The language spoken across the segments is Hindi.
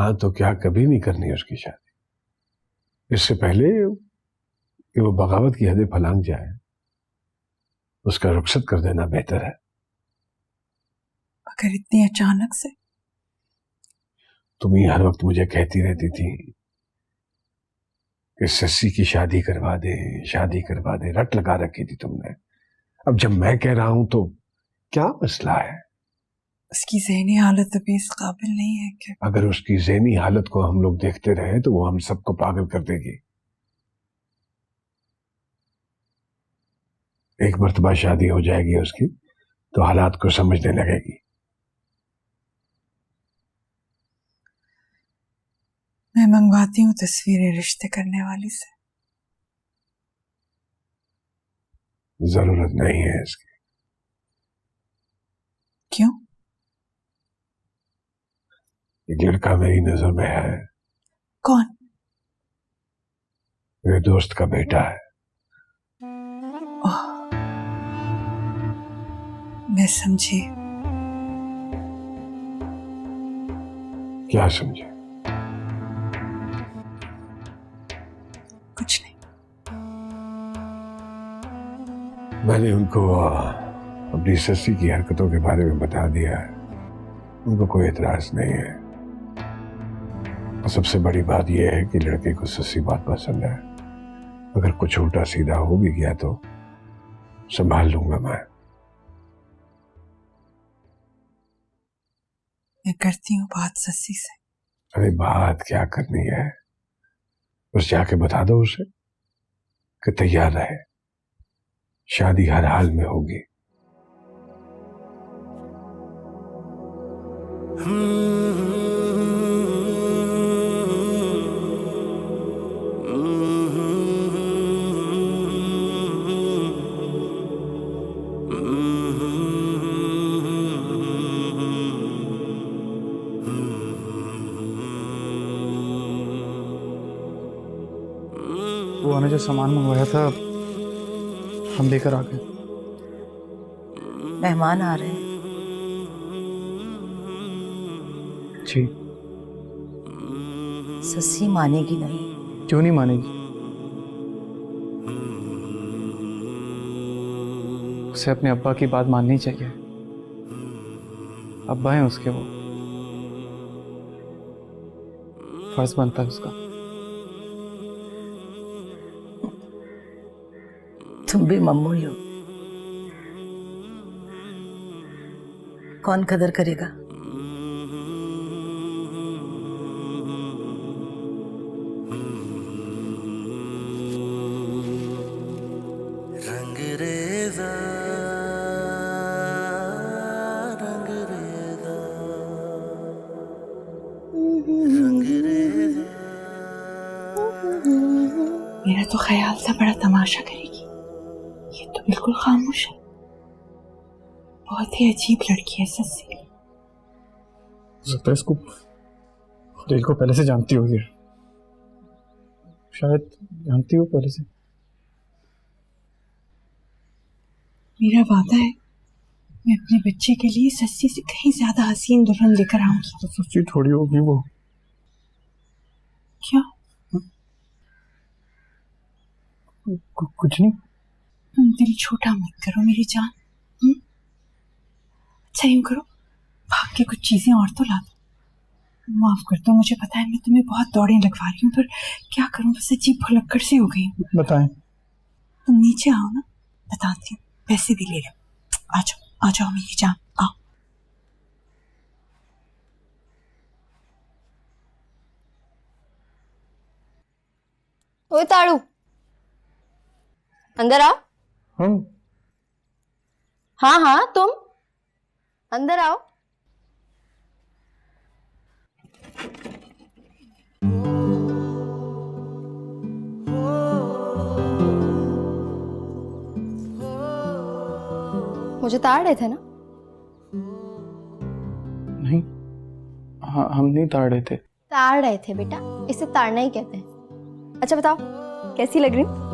ना तो क्या कभी नहीं करनी उसकी शादी। इससे पहले कि वो बगावत की हदें फलांग जाए, उसका रुखसत कर देना बेहतर है। अगर इतनी अचानक से? तुम ही हर वक्त मुझे कहती रहती थी कि सस्सी की शादी करवा दे, शादी करवा दे, रट लगा रखी थी तुमने। अब जब मैं कह रहा हूं तो क्या मसला है? उसकी ज़हनी हालत अभी इस काबिल नहीं है कि अगर उसकी ज़हनी हालत को हम लोग देखते रहे तो वो हम सबको पागल कर देगी। एक मर्तबा शादी हो जाएगी उसकी तो हालात को समझने लगेगी। मैं मंगवाती हूँ तस्वीरें रिश्ते करने वाली से। जरूरत नहीं है इसकी। क्यों? एक लड़का मेरी नजर में है। कौन? मेरे दोस्त का बेटा है। ओह, मैं समझी। क्या समझे? कुछ नहीं। मैंने उनको अपनी सस्सी की हरकतों के बारे में बता दिया है। उनको कोई एतराज नहीं है। और सबसे बड़ी बात यह है कि लड़के को सस्सी बात पसंद है। अगर कुछ उल्टा सीधा हो भी गया तो संभाल लूंगा मैं। मैं करती हूँ बात सस्सी से। अरे बात क्या करनी है, बस जाके बता दो उसे कि तैयार रहे, शादी हर हाल में होगी। बुआ ने जो सामान मंगवाया था हम लेकर आ गए। मेहमान आ रहे हैं। जी। सस्सी मानेगी नहीं। क्यों नहीं मानेगी? उसे अपने अब्बा की बात माननी चाहिए। अब्बा हैं उसके, वो फर्ज बनता है उसका। तुम भी मम्मू ही हो। कौन कदर करेगा? रंगरेज़ा रंगरेज़ा रंगरेज़ा। मेरा तो ख्याल था बड़ा तमाशा करेगी, ये तो बिल्कुल खामोश है। बहुत ही अजीब लड़की है सस्सी। हो सकता है इसको दिल को पहले से जानती होगी, शायद जानती हो पहले से। मेरा वादा है मैं अपने बच्चे के लिए सस्सी से कहीं ज्यादा हसीन दुल्हन लेकर आऊंगी। तो सच्ची थोड़ी होगी वो। क्या? कुछ नहीं। तुम दिल छोटा मत करो मेरी जान। अच्छा यूं करो, भाग के कुछ चीजें और तो ला दो। माफ कर दो, मुझे पता है मैं तुम्हें बहुत दौड़ें लगवा रही हूँ, पर क्या करूँ, बस अजीब भुलक्कड़ सी हो गई हूँ। बताएं। तुम नीचे आओ ना, बताती हूँ। पैसे भी ले लो। आ जाओ मेरी जान, आओ। ओए ताड़ू, अंदर आओ। हम? हाँ हाँ तुम अंदर आओ। मुझे ताड़ रहे थे ना? नहीं, हाँ हम नहीं ताड़ रहे थे। ताड़ रहे थे बेटा, इसे ताड़ना ही कहते हैं। अच्छा बताओ कैसी लग रही हूं?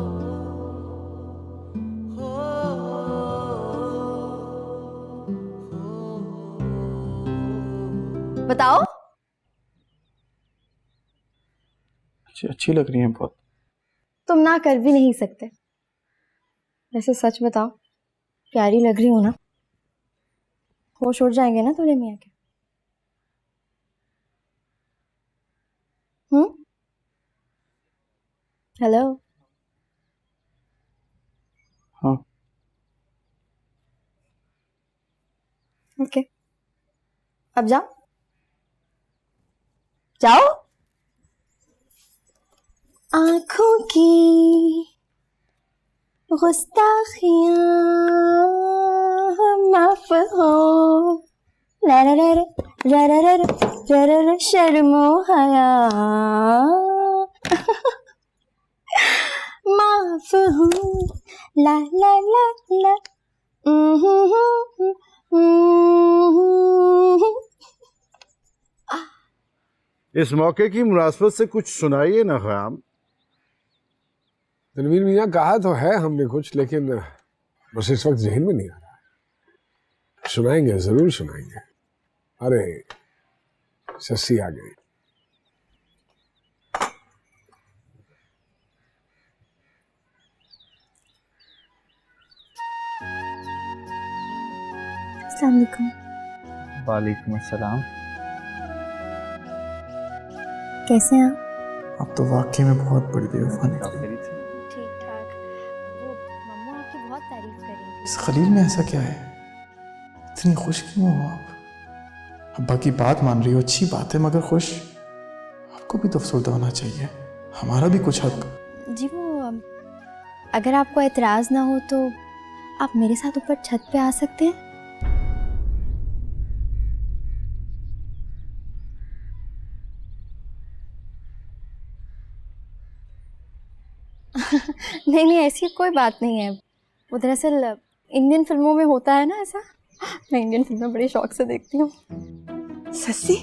बताओ। अच्छी लग रही हैं बहुत। तुम ना कर भी नहीं सकते। वैसे सच बताओ, प्यारी लग रही हो ना? होश उड़ जाएंगे ना दूल्हे मियाँ के। हेलो। हाँ। ओके, अब जाओ जाओ। आंखों की गुस्ताखियां माफ हो, ला ला ला ला ला ला ला ला ला शर्मो हया माफ हो, ला ला ला ला। इस मौके की मुनासबत से कुछ सुनाइए ना ख़याम। तनवीर मियाँ कहा तो है हमने कुछ, लेकिन बस इस वक्त जहन में नहीं आ रहा। सुनाएंगे, जरूर सुनाएंगे। अरे सस्सी आ गई। अस्सलाम वालेकुम। वालेकुम अस्सलाम। कैसे हैं आप? अब तो वाकई में बहुत बड़ी बेवफा निकली। ठीक ठाक। वो मम्मा आपकी बहुत तारीफ कर रही थी। इस खलील में ऐसा क्या है? इतनी खुश क्यों हो आप? अब्बा की बात मान रही हो, अच्छी बात है, मगर खुश आपको भी तो अफसरदा होना चाहिए, हमारा भी कुछ हक। जी वो अगर आपको एतराज ना हो तो आप मेरे साथ ऊपर छत पे आ सकते हैं। नहीं नहीं, ऐसी कोई बात नहीं है। वो दरअसल इंडियन फिल्मों में होता है ना ऐसा। मैं इंडियन फिल्में बड़े शौक से देखती हूँ। सस्सी,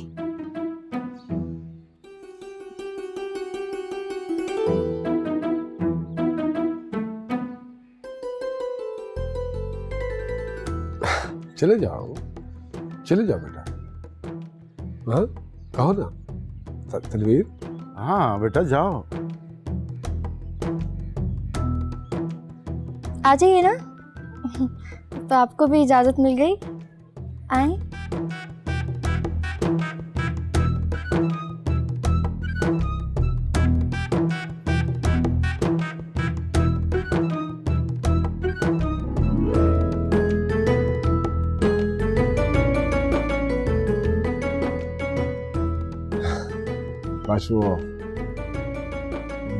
चले जाओ, चले जाओ बेटा। हाँ कहो ना तनवीर। हाँ बेटा जाओ। आ जाइए ना। तो आपको भी इजाजत मिल गई, आए। बस वो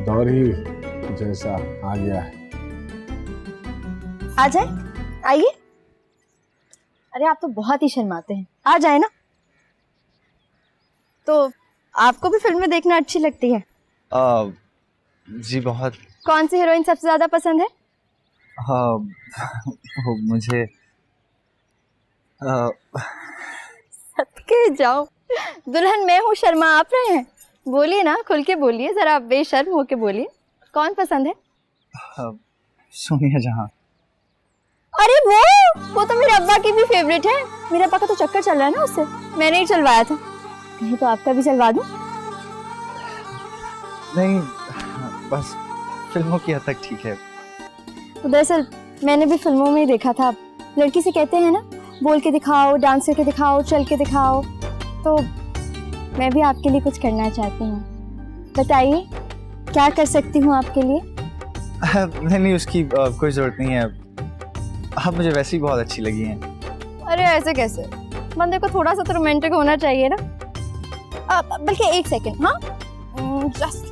दौर ही जैसा आ गया है। आ जाए, आइए। अरे आप तो बहुत ही शर्माते हैं, आ जाए ना। तो आपको भी फिल्में देखना अच्छी लगती है? जी बहुत। कौन सी हीरोइन सबसे ज्यादा पसंद है? वो मुझे सदके जाओ, दुल्हन मैं हूँ, शर्मा आप रहे हैं। बोलिए ना, खुल के बोलिए, जरा बेशर्म होके बोलिए। कौन पसंद है? सोनिया जहां। अरे वो तो मेरे अब्बा की भी फेवरेट है। मेरे अब्बा का तो चक्कर चल रहा है ना उससे, मैंने ही चलवाया था। कहीं तो आपका भी चलवा दूं? नहीं, बस फिल्मों की हद तक ठीक है। तो दरअसल मैंने भी फिल्मों में ही देखा था। लड़की से कहते हैं ना, बोल के दिखाओ, डांस करके दिखाओ, चल के दिखाओ। तो मैं भी आपके लिए कुछ करना चाहती हूँ। बताइए क्या कर सकती हूँ आपके लिए? नहीं, उसकी कोई जरूरत नहीं है। आप मुझे वैसे ही बहुत अच्छी लगी हैं। अरे ऐसे कैसे? बंदे को थोड़ा सा तो रोमांटिक होना चाहिए ना। बल्कि एक सेकंड। हाँ जस्ट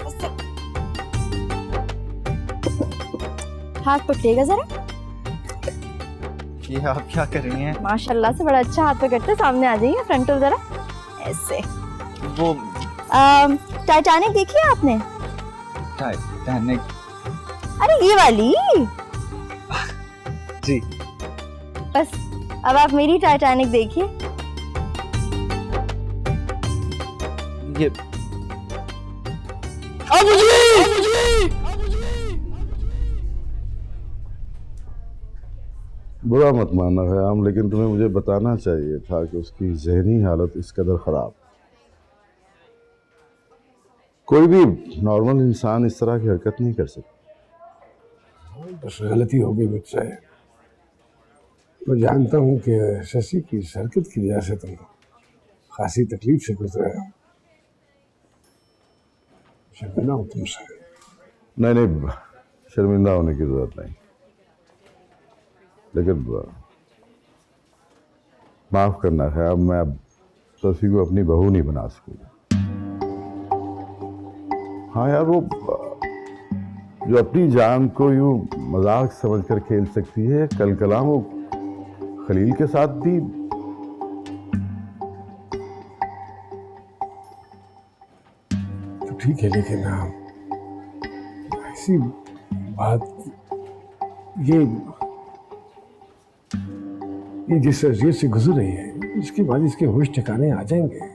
हाथ पकड़िएगा जरा। ये आप क्या कर रही हैं? माशाल्लाह से बड़ा अच्छा हाथ पकड़ते। सामने आ जाइए, फ्रंटल जरा ऐसे। वो टाइटैनिक देखी है आपने? टाइटैनिक? अरे ये वाली। जी। बस अब आप मेरी टाइटैनिक देखिए। ये बुरा मत मानना ख़याम, लेकिन तुम्हें मुझे बताना चाहिए था कि उसकी जहनी हालत इस कदर ख़राब। कोई भी नॉर्मल इंसान इस तरह की हरकत नहीं कर सकता। बस गलती हो गई मुझसे। मैं जानता हूँ कि शशि की इस हरकत की वजह से तुम खासी तकलीफ से गुजरे हो। शर्मिंदा हूँ तुमसे। नहीं नहीं, शर्मिंदा होने की जरूरत नहीं, लेकिन माफ करना है, अब मैं शशि को अपनी बहू नहीं बना सकूंगा। हाँ यार, वो जो अपनी जान को यूं मजाक समझकर खेल सकती है, कल कलाम वो खलील के साथ भी तो ठीक है, लेकिन ऐसी बात ये जिस अजियत से गुजर रही है, इसके बाद इसके होश ठिकाने आ जाएंगे,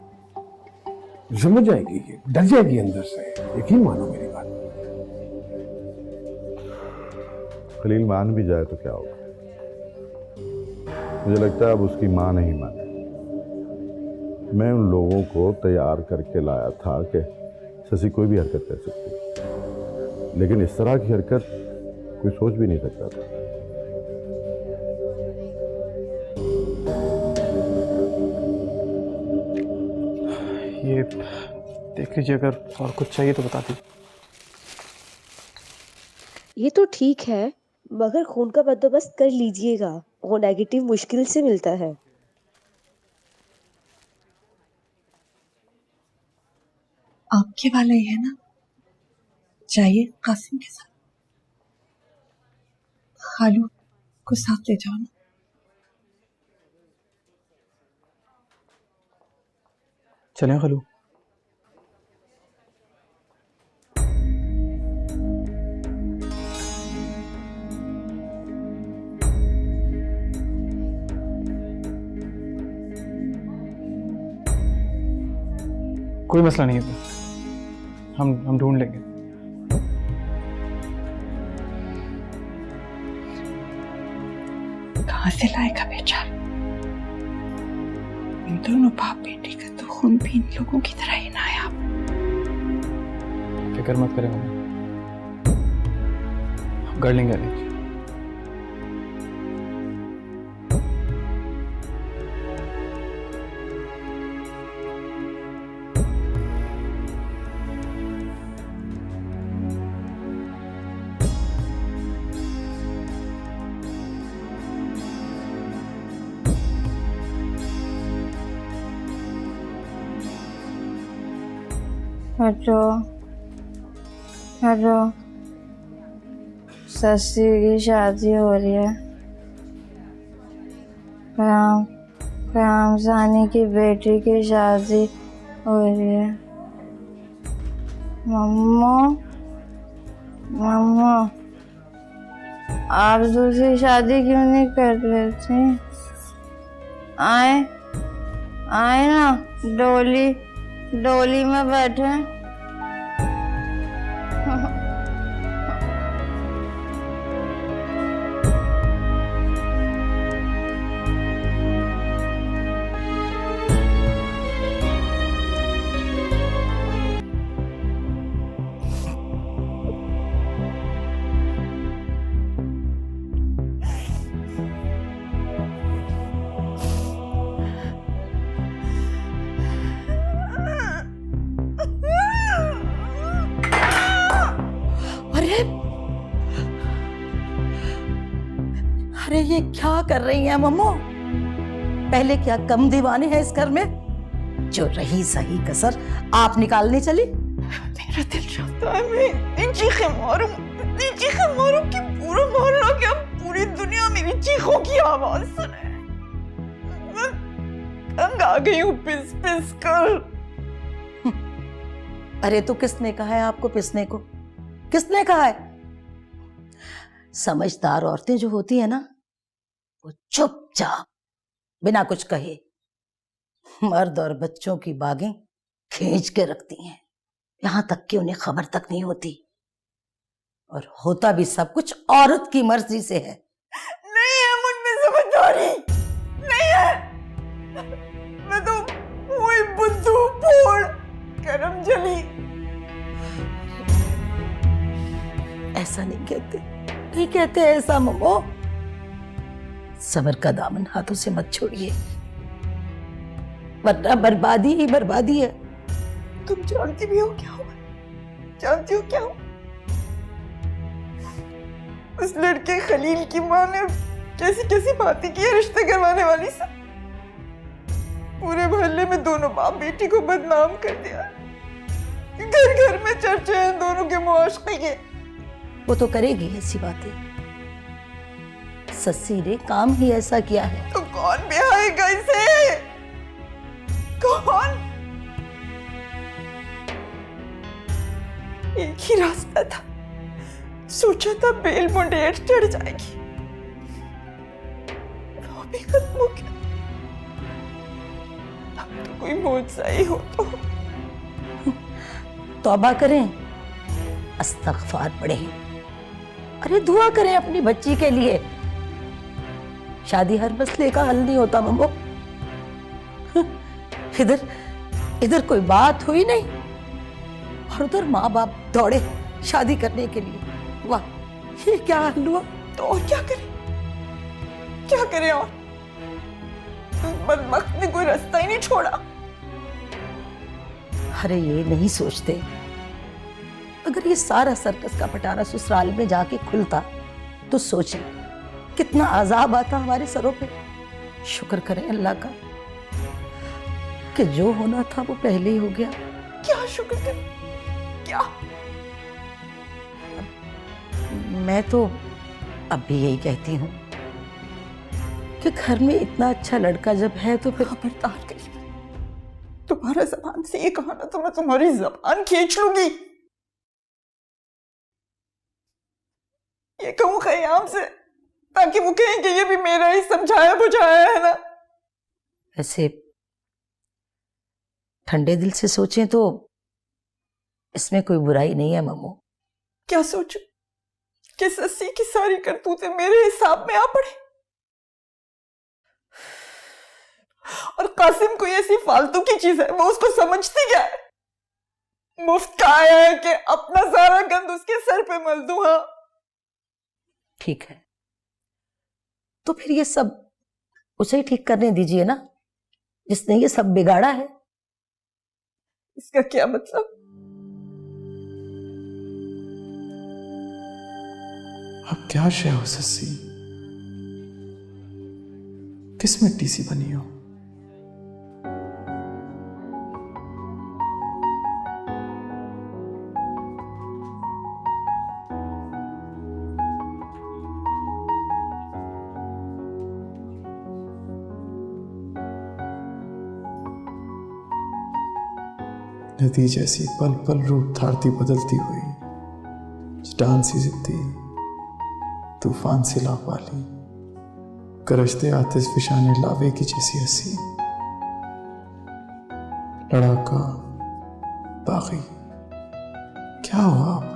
समझ जाएगी, डर जाएगी अंदर से। यकीन मानो मेरी बात। खलील मान भी जाए तो क्या होगा? मुझे लगता है अब उसकी मां नहीं माने। मैं उन लोगों को तैयार करके लाया था कि शशि कोई भी हरकत कर सकती है, लेकिन इस तरह की हरकत कोई सोच भी नहीं सकता था। ये देख लीजिए, अगर और कुछ चाहिए तो बता दीजिए। ये तो ठीक है, मगर खून का बंदोबस्त कर लीजिएगा, वो नेगेटिव मुश्किल से मिलता है। आपके वाला ही है ना? चाहिए कासिम के साथ। खालू को साथ ले जाओ ना। चलें खलू? कोई मसला नहीं है, हम ढूंढ लेंगे। कहाँ से लाएगा बेचारा? इन दोनों बाप बेटे का तो खून भी इन लोगों की तरह ही नायाब। फिक्र मत करें मम्मी, हम कर लेंगे अरेंज। हटो हटो, शशि की शादी हो रही है। राम सानी की बेटी की शादी हो रही है। मम्मा मम्मा, आप दूसरी शादी क्यों नहीं कर लेती? आए आए ना, डोली में बैठे। अरे ये क्या कर रही हैं मम्मो? पहले क्या कम दीवानी है इस घर में? जो रही सही कसर आप निकालने चली। मेरा दिल चाहता है मैं इतनी चीखें मारूं कि पूरा मोहल्ला, क्या पूरी दुनिया मेरी चीखों की आवाज सुने। मैं तंग आ गई हूँ पिस पिस कर। अरे तो किसने कहा है आपको पिसने को? किसने कहा है? समझदार औरतें जो होती है ना, वो चुपचाप बिना कुछ कहे मर्द और बच्चों की बागें खींच के रखती हैं, यहां तक कि उन्हें खबर तक नहीं होती। और होता भी सब कुछ औरत की मर्जी से है। नहीं है मुझमें समझदारी, नहीं है। मैं तो वही बुद्धू, भोड़, करम जली, ऐसा नहीं कहते ऐसा मम्मो। सबर का दामन हाथों से मत छोड़िए, वरना बर्बादी ही बर्बादी है। तुम जानती भी हो क्या हुआ? जानती हो क्या हुआ? उस लड़के खलील की माँ ने कैसी कैसी बातें की है रिश्ते करवाने वाली से। पूरे मोहल्ले में दोनों बाप बेटी को बदनाम कर दिया। घर घर में चर्चे हैं दोनों के मुआशके के। वो तो करेगी ऐसी बातें, सस्सी ने काम ही ऐसा किया है। तो कौन ब्याहेगा इसे? कौन? एक ही रास्ता था, सोचा था बेल मुंडेर चढ़ जाएगी, वो भी खत्म हो गया। अब तो कोई मौजज़ा ही हो तो। तौबा करें, अस्तगफार पढ़ें, अरे दुआ करें अपनी बच्ची के लिए। शादी हर मसले का हल नहीं होता मम्मो। इधर कोई बात हुई नहीं और उधर माँ बाप दौड़े शादी करने के लिए। वाह, ये क्या हाल हुआ? तो और क्या करें? क्या करें? और उस बदबख्त ने कोई रास्ता ही नहीं छोड़ा। अरे ये नहीं सोचते, अगर ये सारा सर्कस का पटारा ससुराल में जाके खुलता तो सोचें कितना अजाब आता हमारे सरों पे। शुक्र करें अल्लाह का कि जो होना था वो पहले ही हो गया। क्या शुक्र करें? क्या? मैं तो अब भी यही कहती हूँ कि घर में इतना अच्छा लड़का जब है तो फिर खबरदार करिए, तुम्हारा जबान से ये कहा ना तो मैं तुम्हारी जबान खींच लूंगी। ये कहूँ खयाम से ताकि वो कहें कि ये भी मेरा ही समझाया बुझाया है ना। ऐसे ठंडे दिल से सोचें तो इसमें कोई बुराई नहीं है मम्मू। क्या सोचूं कि सस्सी की सारी करतूतें मेरे हिसाब में आ पड़े और कासिम कोई ऐसी फालतू की चीज है, वो उसको समझती क्या है? मुफ्त का आया है कि अपना सारा गंद उसके सर पे मल दूं। हाँ ठीक है, तो फिर ये सब उसे ही ठीक करने दीजिए ना, जिसने ये सब बिगाड़ा है। इसका क्या मतलब? अब क्या शय हो सस्सी, किस मिट्टी सी बनी हो? नदी जैसी पल पल रूप धारती बदलती हुई, चट्टान सी जिद्दी, तूफान से लावाली, गरजते आतिश फिशाने लावे की जैसी हंसी, लड़ाका बागी, क्या हुआ आप?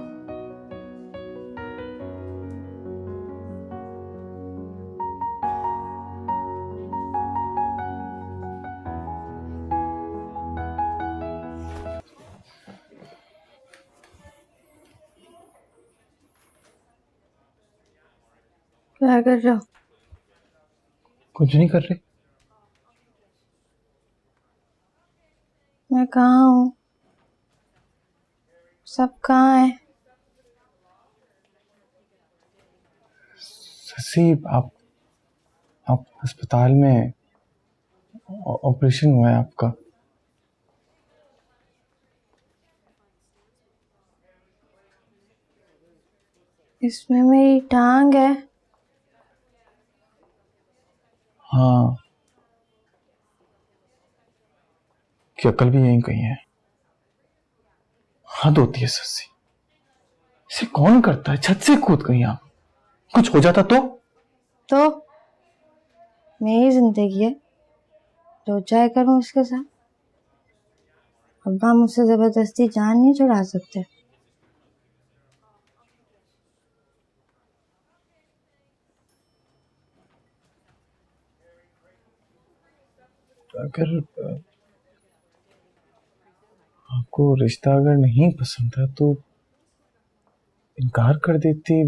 क्या कर रहे हो? कुछ नहीं कर रहे। मैं कहाँ हूँ? सब कहाँ है? सस्सी, आप अस्पताल में, ऑपरेशन हुआ है आपका। इसमें मेरी टांग है। हाँ, की अकल भी यहीं कहीं है। हद होती है सस्सी, इसे कौन करता है? छत से कूद गई आप, कुछ हो जाता तो मेरी जिंदगी है, जो चाहे करूं उसके साथ। अब्बा मुझसे जबरदस्ती जान नहीं छुड़ा सकते। अगर आपको रिश्ता अगर नहीं पसंद है तो इनकार कर देती।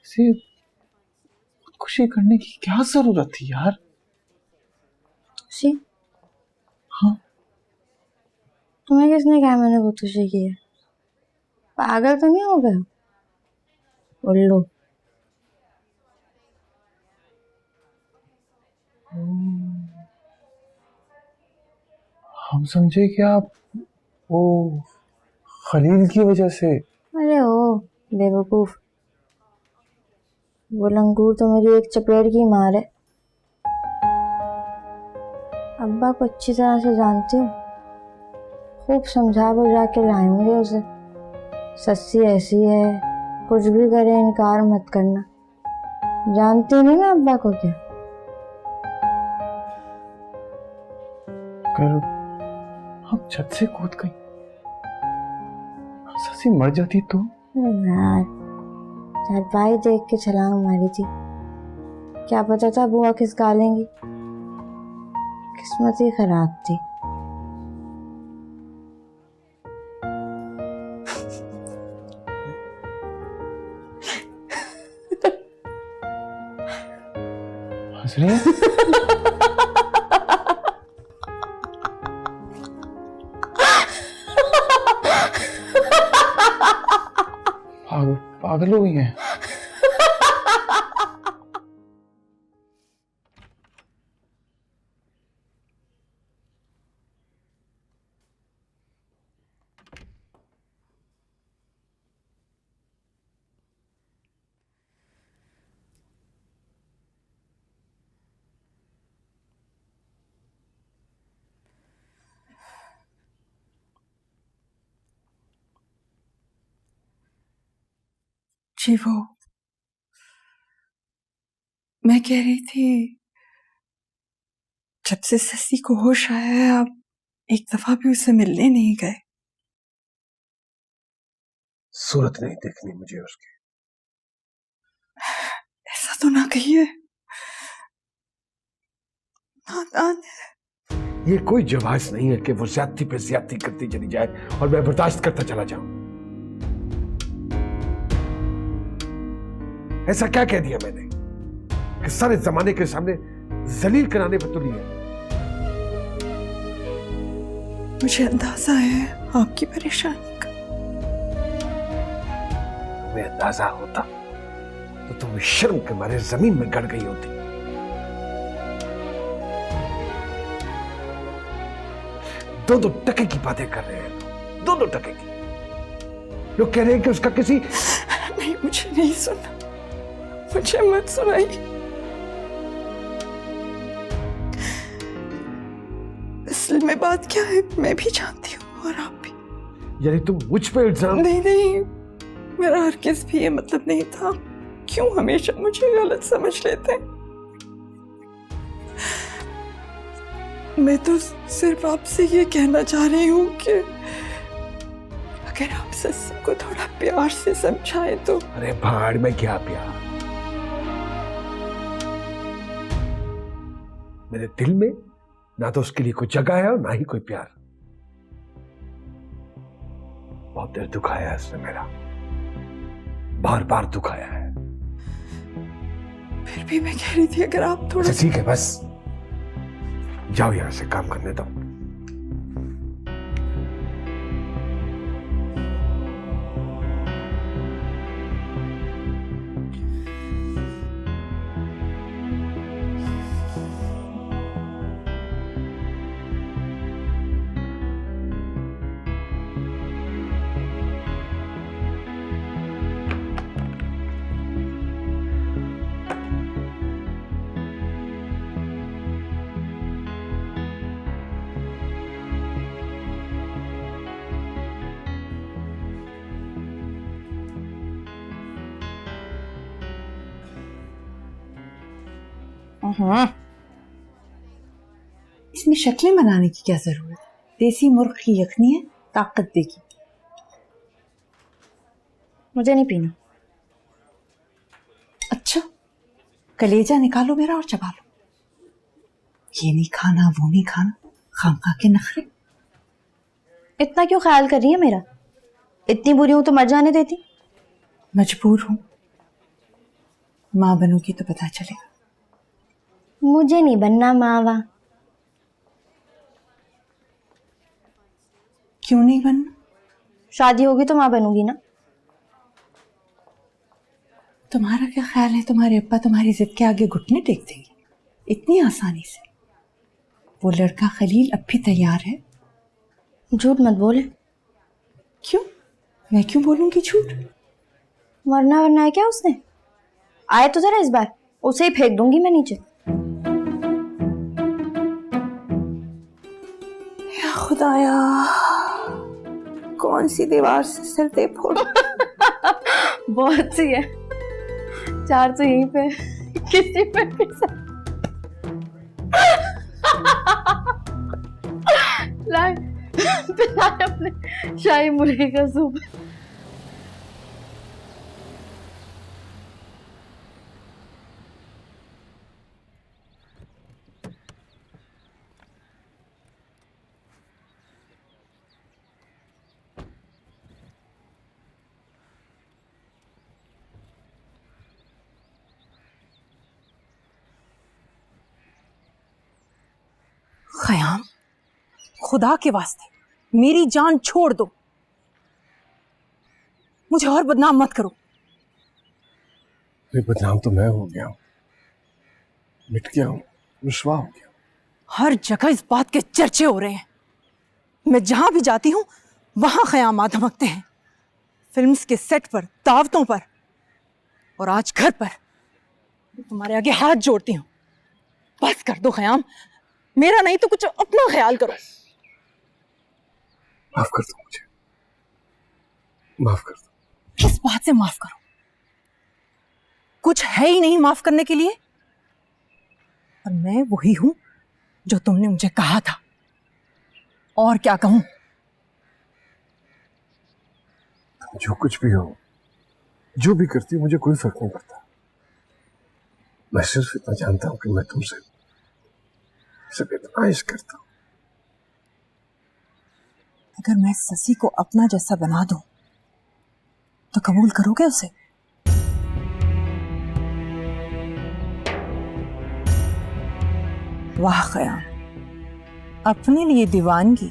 इसे खुदकुशी करने की क्या जरूरत थी यार? सी, हाँ, तुम्हें किसने कहा मैंने खुदकुशी की है? पागल तो नहीं हो गए? उल्लू। हम समझे कि आप वो खलील की वजह से। अरे ओ बेवकूफ, वो लंगूर तो मेरी एक चपेट की मार है। अब्बा को अच्छी तरह से जानती हूँ, खूब समझा बुझा के लाएंगे उसे। सस्सी ऐसी है, कुछ भी करे इनकार मत करना। जानती नहीं ना अब्बा को क्या। कर हम छत से कूद गई, ससी मर जाती तो? अरे यार, चारपाई देख के छलांग मारी थी, क्या पता था बुआ खिसका लेंगी। किस्मत ही खराब थी। हंस रही है? पागल हो गई हैं। जी वो मैं कह रही थी, जब से ससी को होश आया है आप एक दफा भी उसे मिलने नहीं गए। सूरत नहीं देखनी मुझे उसकी। ऐसा तो ना कहिए, नादान है। ये कोई जवाज नहीं है कि वो ज्यादती पे ज्यादती करती चली जाए और मैं बर्दाश्त करता चला जाऊं। ऐसा क्या कह दिया मैंने कि सारे जमाने के सामने जलील कराने पर तुली है? मुझे अंदाजा है आपकी परेशानी का। तुम्हें अंदाजा होता तो तुम शर्म के मारे जमीन में गड़ गई होती। दो टके की बातें कर रहे हैं, दो टके की। लोग कह रहे हैं कि उसका किसी। नहीं, मुझे नहीं सुनना, मुझे मत सुनाइए। असल में बात क्या है मैं भी जानती हूँ और आप भी। यानी तुम मुझ पे इल्जाम? नहीं, मेरा हरगिज़ भी ये मतलब नहीं था। क्यों हमेशा मुझे गलत समझ लेते हैं? मैं तो सिर्फ आपसे ये कहना चाह रही हूँ कि अगर आप सस्सी को थोड़ा प्यार से समझाएं तो। अरे भाड़ में क्या प्यार? मेरे दिल में ना तो उसके लिए कोई जगह है और ना ही कोई प्यार। बहुत देर दुखाया है उसने मेरा, बार बार दुखाया है। फिर भी मैं कह रही थी अगर आप थोड़ा। अच्छा ठीक है, बस जाओ यहां से, काम करने दो। इसमें शक्लें बनाने की क्या जरूरत है? देसी मुर्ग की यखनी है, ताकत देगी। मुझे नहीं पीना। अच्छा, कलेजा निकालो मेरा और चबा लो। ये नहीं खाना, वो नहीं खाना, खामखा के नखरे। इतना क्यों ख्याल कर रही है मेरा? इतनी बुरी हूं तो मर जाने देती। मजबूर हूं, माँ बनूंगी तो पता चलेगा। मुझे नहीं बनना मावा। क्यों नहीं बनना? शादी होगी तो माँ बनूंगी ना। तुम्हारा क्या ख्याल है तुम्हारे अब्बा तुम्हारी जिद के आगे घुटने टेक देंगे इतनी आसानी से? वो लड़का खलील अब भी तैयार है। झूठ मत बोले। क्यों? मैं क्यों बोलूंगी झूठ? वरना है क्या उसने? आए तो जरा इस बार, उसे ही फेंक दूंगी मैं नीचे। या खुदाया, कौन सी दीवार से सिर दे फोड़। बहुत सी है, 4 तो यहीं पे, किसी पे भी लाए पिलाए अपने शाही मुर्गी का सूप। खयाम, खुदा के वास्ते मेरी जान छोड़ दो, मुझे और बदनाम मत करो। बदनाम तो मैं हो गया हूं, मिट गया हूं, रुसवा हो गया। हर जगह इस बात के चर्चे हो रहे हैं। मैं जहां भी जाती हूं वहां खयामात धमकते हैं, फिल्म्स के सेट पर, दावतों पर, और आज घर पर। तुम्हारे आगे हाथ जोड़ती हूं, बस कर दो खयाम, मेरा नहीं तो कुछ अपना ख्याल करो। माफ कर दो मुझे, माफ कर दो। किस बात से माफ करो? कुछ है ही नहीं माफ करने के लिए। और मैं वही हूं जो तुमने मुझे कहा था, और क्या कहूं? जो कुछ भी हो, जो भी करती हो, मुझे कोई फर्क नहीं पड़ता। मैं सिर्फ इतना जानता हूं कि मैं तुमसे सिर्फ इतना इश्क करता हूं। अगर मैं ससी को अपना जैसा बना दूं तो कबूल करोगे उसे? वाह खयाम, अपने लिए दीवानगी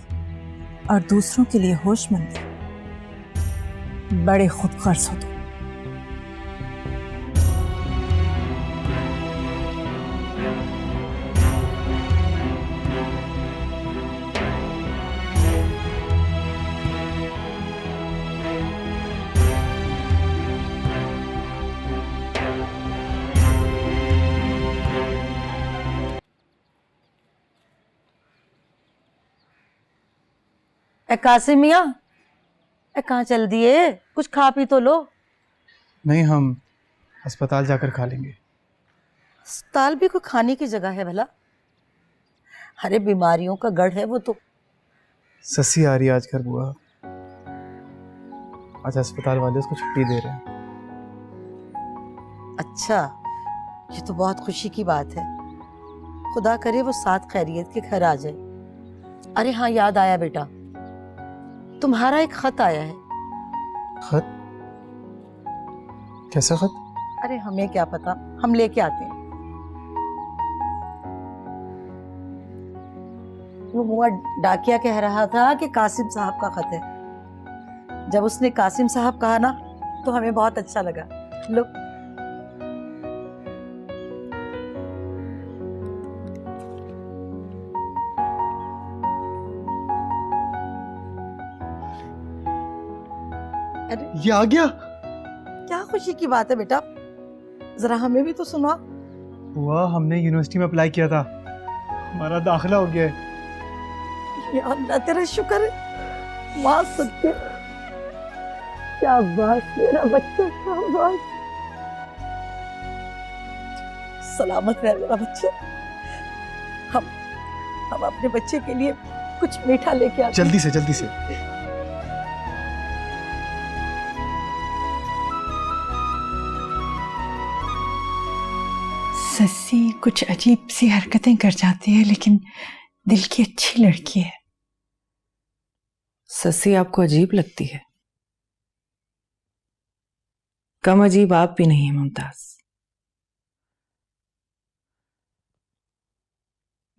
और दूसरों के लिए होशमंदी, बड़े खुदगर्ज हो तुम। कासिम मियाँ, कहाँ चल दिए? कुछ खा पी तो लो। नहीं, हम अस्पताल जाकर खा लेंगे। अस्पताल भी कोई खाने की जगह है भला? अरे बीमारियों का गढ़ है वो तो। ससी आ रही है आज घर बुआ, आज अस्पताल वाले उसको छुट्टी दे रहे हैं। अच्छा, ये तो बहुत खुशी की बात है। खुदा करे वो साथ खैरियत के घर आ जाए। अरे हाँ, याद आया बेटा, तुम्हारा एक खत आया है। खत? कैसा खत? अरे हमें क्या पता, हम लेके आते हैं। वो मुआ डाकिया कह रहा था कि कासिम साहब का खत है। जब उसने कासिम साहब कहा ना तो हमें बहुत अच्छा लगा। लो। अरे ये आ गया? क्या खुशी की बात है बेटा, जरा हमें भी तो सुना। बुआ, हमने यूनिवर्सिटी में अप्लाई किया था, हमारा दाखिला हो गया है। या अल्लाह तेरा शुक्र है। माँ सत्य, शाबाश मेरा बच्चा, शाबाश। सलामत रहे मेरा बच्चा। हम अपने बच्चे के लिए कुछ मीठा लेके आते हैं। जल्दी से जल्दी से। ससी कुछ अजीब सी हरकतें कर जाती है, लेकिन दिल की अच्छी लड़की है। ससी आपको अजीब लगती है? कम अजीब आप भी नहीं है मुमताज।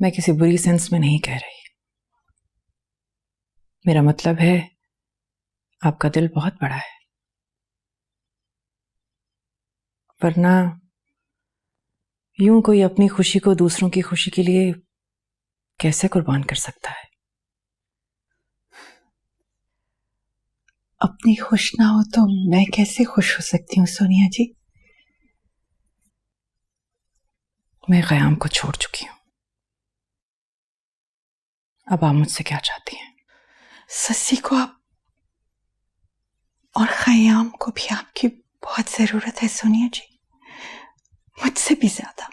मैं किसी बुरी सेंस में नहीं कह रही, मेरा मतलब है आपका दिल बहुत बड़ा है, वरना यूं कोई अपनी खुशी को दूसरों की खुशी के लिए कैसे कुर्बान कर सकता है। अपनी खुश ना हो तो मैं कैसे खुश हो सकती हूँ सोनिया जी। मैं क़याम को छोड़ चुकी हूँ, अब आप मुझसे क्या चाहती हैं? ससी को आप और ख़याम को भी आपकी बहुत जरूरत है सोनिया जी, मुझसे भी ज्यादा।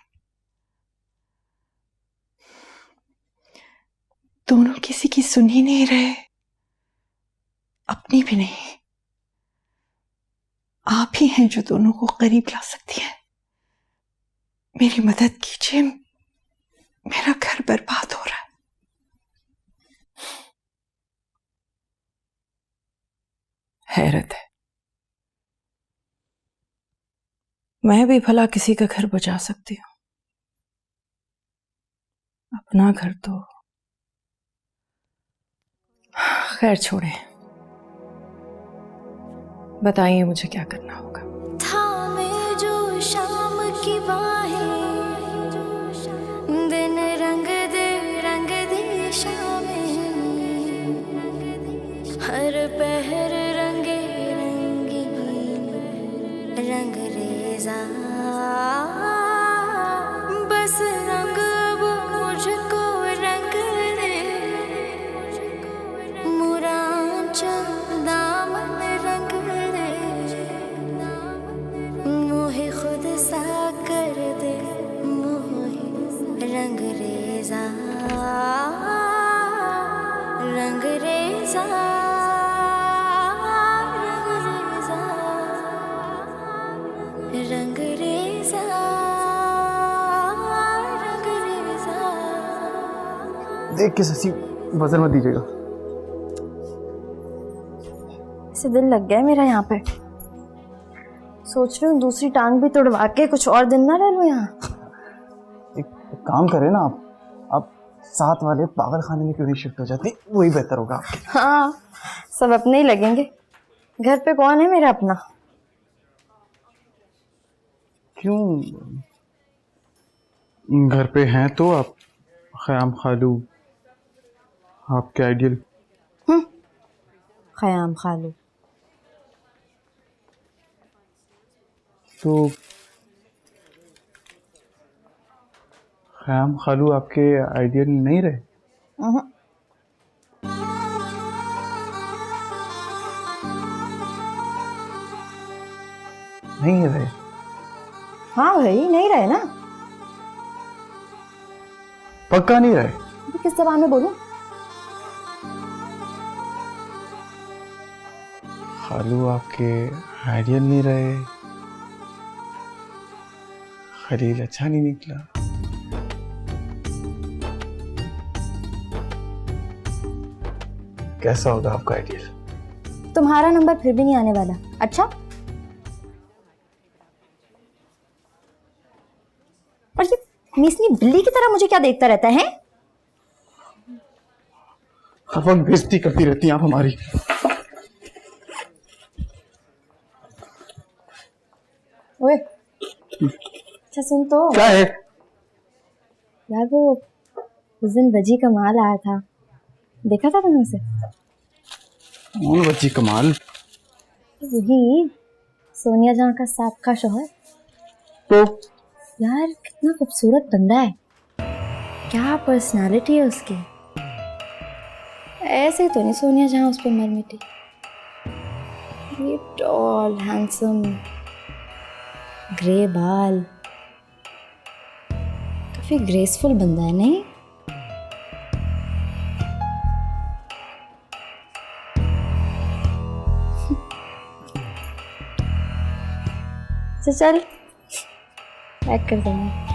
दोनों किसी की सुन ही नहीं रहे, अपनी भी नहीं। आप ही हैं जो दोनों को करीब ला सकती हैं। मेरी मदद कीजिए, मेरा घर बर्बाद हो रहा है। हैरत है, मैं भी भला किसी का घर बचा सकती हूँ, अपना घर तो खैर छोड़े। बताइए मुझे क्या करना होगा। थामे जो शाम की बाहें, दिन रंग दे शामें, हर पहर रंगे रंगी रंग रेजा, बस रंग वो मुझको रंग दे, मुरांचल दामन रंग दे, मोहे खुद सा कर दे, मोहे रंग रेजा, रंग रेजा, रंग रेजा, रंग रेजा। देख के ससी वजन मत दीजिएगा। ऐसे दिल लग गया है मेरा यहाँ पे। सोच रही हूँ दूसरी टांग भी तुड़वा के कुछ और दिन ना रह लूँ यहाँ। एक काम करें ना आप साथ वाले पागल खाने में क्यों नहीं शिफ्ट हो जाती, वही बेहतर होगा आपके। हाँ, सब अपने ही लगेंगे। घर पे कौन है मेरा अपना? क्यों, घर पे हैं तो आप, ख़याम खालू आपके आइडियल। ख़याम खालू तो ख़याम खालू आपके आइडियल नहीं रहे? नहीं रहे? हाँ भाई, नहीं रहे ना। पक्का नहीं रहे? अभी किस जबान में बोलूं? खालू आपके आइडियल नहीं रहे, खलील अच्छा नहीं निकला। कैसा होगा आपका आइडियल? तुम्हारा नंबर फिर भी नहीं आने वाला। अच्छा, और ये मिसनी बिल्ली की तरह मुझे क्या देखता रहता है? हर वक्त बेइज्जती करती रहती हैं आप हमारी। ओए, अच्छा सुन तो। क्या है? यार वो उस दिन बजी का माल आया था, देखा था तुमने उसे? कौन बच्ची कमाल? वही सोनिया जहाँ का साबका शौहर। तो यार कितना खूबसूरत बंदा है, क्या पर्सनालिटी है उसकी। ऐसे ही तो नहीं सोनिया जहाँ उस पर मर मिटी। ये टॉल हैंडसम, ग्रे बाल, काफी ग्रेसफुल बंदा है नहीं? तो चल पैक कर देंगे।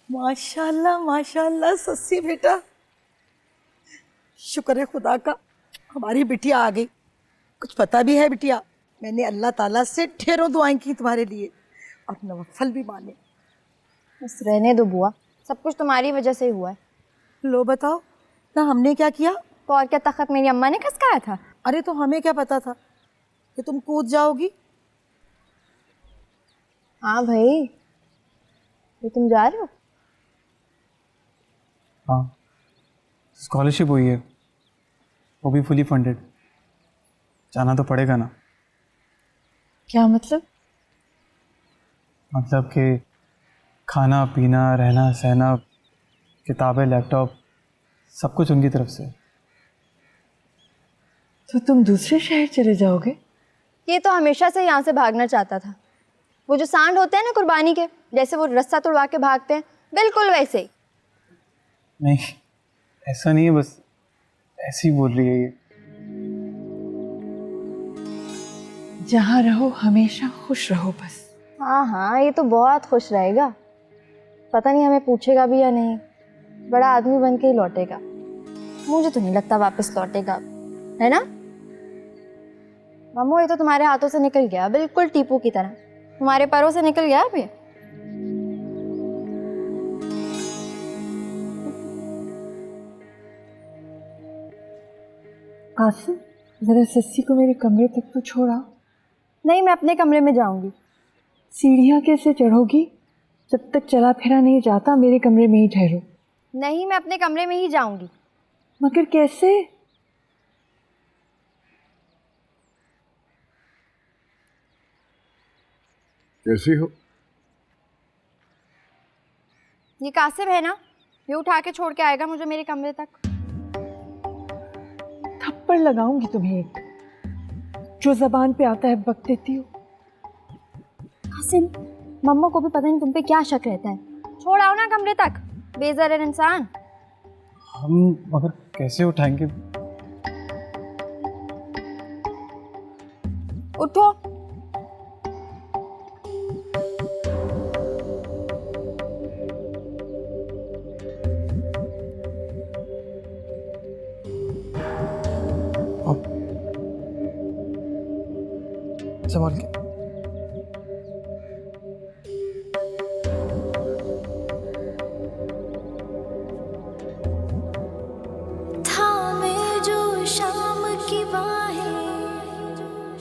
माशाल्लाह माशाल्लाह सस्सी बेटा, शुक्र है खुदा का हमारी बिटिया आ गई। कुछ पता भी है बिटिया, मैंने अल्लाह ताला से ढेरों दुआएं की तुम्हारे लिए और नवफल भी माने। बस रहने दो बुआ, सब कुछ तुम्हारी वजह से ही हुआ है। लो बताओ ना हमने क्या किया? तो और क्या, तख्त मेरी अम्मा ने खसकाया था। अरे तो हमें क्या पता था कि तुम कूद जाओगी। हाँ भाई, ये तुम जा रहे हो? हाँ, स्कॉलरशिप हुई है, वो भी फुली फंडेड। जाना तो पड़ेगा ना। क्या मतलब? मतलब कि खाना पीना रहना सहना, किताबें लैपटॉप सब कुछ उनकी तरफ से। तो तुम दूसरे शहर चले जाओगे? ये तो हमेशा से यहाँ से भागना चाहता था। वो जो सांड होते हैं ना कुर्बानी के, जैसे वो रस्सा तोड़वा के भागते हैं, बिल्कुल वैसे ही। नहीं, ऐसा नहीं है, बस ऐसी बोल रही है ये। जहाँ रहो हमेशा खुश रहो बस। हाँ हाँ, ये तो बहुत खुश रहेगा। पता नहीं हमें पूछेगा भी या नहीं, बड़ा आदमी बन के ही लौटेगा। मुझे तो नहीं लगता वापस लौटेगा, है ना मम्मू? ये तो तुम्हारे हाथों से निकल गया, बिल्कुल टीपू की तरह तुम्हारे पैरों से निकल गया अभी। कासिम, जरा सस्सी को मेरे कमरे तक तो छोड़ा। नहीं, मैं अपने कमरे में जाऊंगी। सीढ़ियाँ कैसे चढ़ोगी? जब तक चला फिरा नहीं जाता मेरे कमरे में ही ठहरो। नहीं, मैं अपने कमरे में ही जाऊंगी। मगर कैसे? कैसी हो? ये कासिम है ना, ये उठा के छोड़ के आएगा मुझे मेरे कमरे तक। थप्पड़ लगाऊंगी तुम्हें एक, जो जबान पे आता है बक देती हो। कासिम, मम्मा को भी पता नहीं तुम पे क्या शक रहता है। छोड़ आओ ना कमरे तक, बेज़र इंसान। हम मगर कैसे उठाएंगे? उठो। संभाल के। थामे जो शाम की बाहें,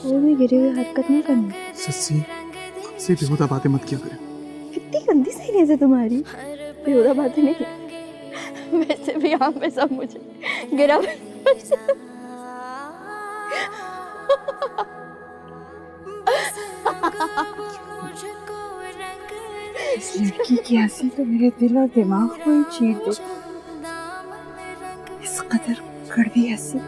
कोई भी गिरी हुई हरकत नहीं करनी। सस्सी, से बेहुदा बातें मत किया करें। कितनी गंदी सीरीज है तुम्हारी। बेहुदा बातें नहीं, वैसे भी यहाँ पे सब मुझे गिरा इस लड़की की हंसी तो मेरे दिल और दिमाग को ही चीर दे। इस कदर कड़वी हंसी